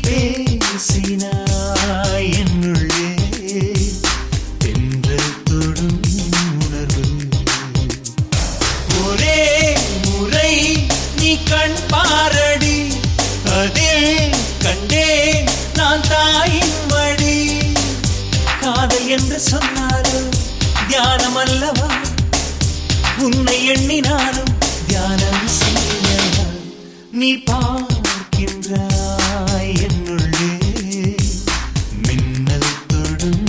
பேசினாய் என்னுள்ளே தென்றல் தொடும் உணர்வு. ஒரே முறை நீ கண் பாரடி, அதில் கண்டேன் நான் தாயின் மடி. காதல் என்று சொன்னாலும் தியானம் அல்லவா, உன்னை எண்ணினாலும் தியானம் செய்யவா. நீ பார்க்கின்றாய் என்னுள்ளே மின்னல் தொடும்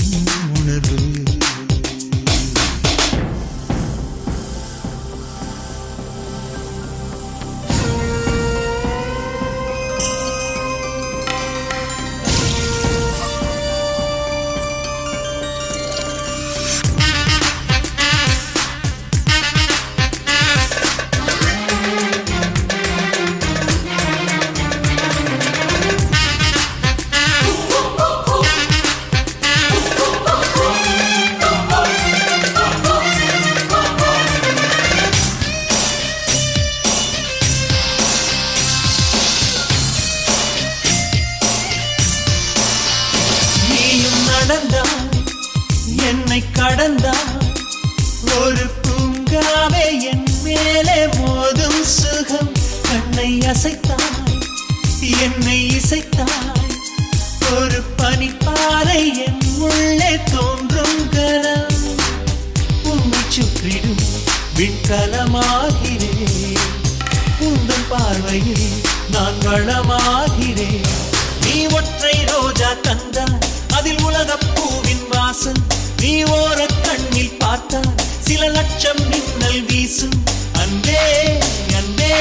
உணர்வு. என்னை கடந்தாய் ஒரு பூங்காவே, என் மேலே மோதும் சுகம். கண்ணை அசைத்தாய் என்னை இசைத்தாய், ஒரு பனிப்பாறை என் உள்ளே தோன்றும் கனம். உன்னை சுற்றிடும் விண்கலமாகிறேன், உங்கள் பார்வையில் நான் வளமாகிறேன். நீ ஒற்றை ரோஜா தந்தாய், அதில் உலகப் பூவின் வாசம். நீ ஓர கண்ணில் பார்த்தால் சில லட்சம் மின்னல் வீசும். அன்பே அன்பே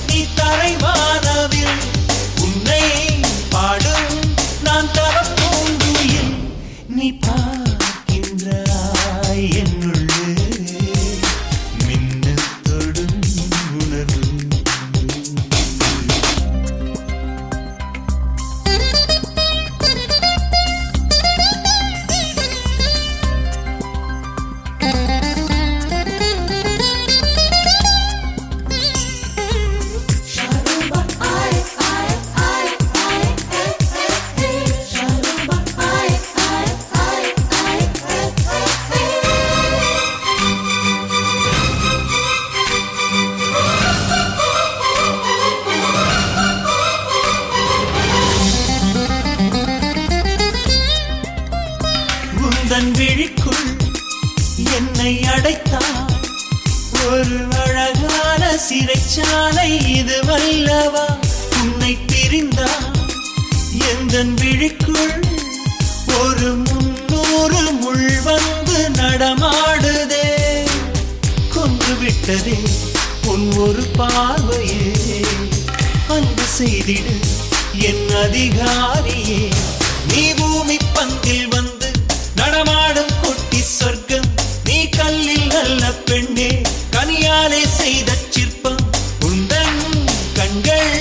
நீ தரைவானவில், உன்னை பாடும் நான் தவம் பூங்குயில். நீ பார்க்கின்றாய் என்னுள்ளே மின்னல் தொடும் உணர்வு. உந்தன் விழிக்குள் என்னை அடைத்தாய், ஒரு அழகான சிறைச்சாலை இது வல்லவா. உன்னை பிரிந்தாய் எந்தன் விழிக்குள் ஒரு 300 முள் வந்து நடமாடுதே. கொன்று விட்டதே உன் ஒரு பார்வையே, அன்பு செய்திடு என் அதிகாரியே. நீ பூமி பந்தில் வந்து நடமாடும் கொட்டி சொர்க்கம். நீ கல்லில் நல்ல பெண்ணே, கனியாலே செய்த சிற்பம். உந்தன் கண்கள்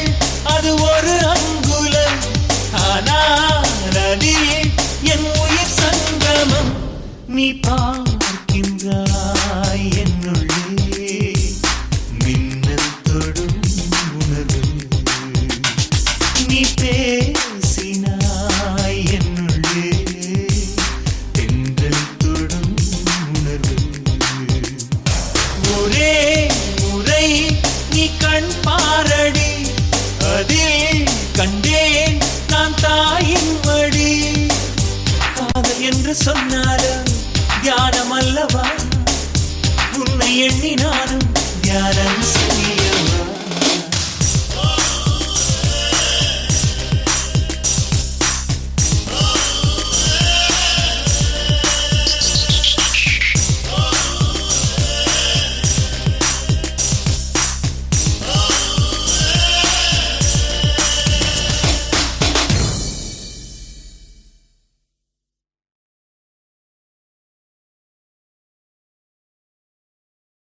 அது ஒரு அங்குலம், ஆனால் அதில் என் உயிர் சங்கமம். நீ பார்க்கின்றாய் என்னுள்ளே மின்னல் தொடும் உணர்வு. நீ பேசினாய் என்னுள்ளே தென்றல் தொடும் உணர்வு. ஒரே முறை நீ கண் பாரடி, அதில் கண்டேன் நான் தாயின் மடி. காதல் என்று சொன்னாலும் தியானம் அல்லவா, உன்னை எண்ணினாலும் தியானம்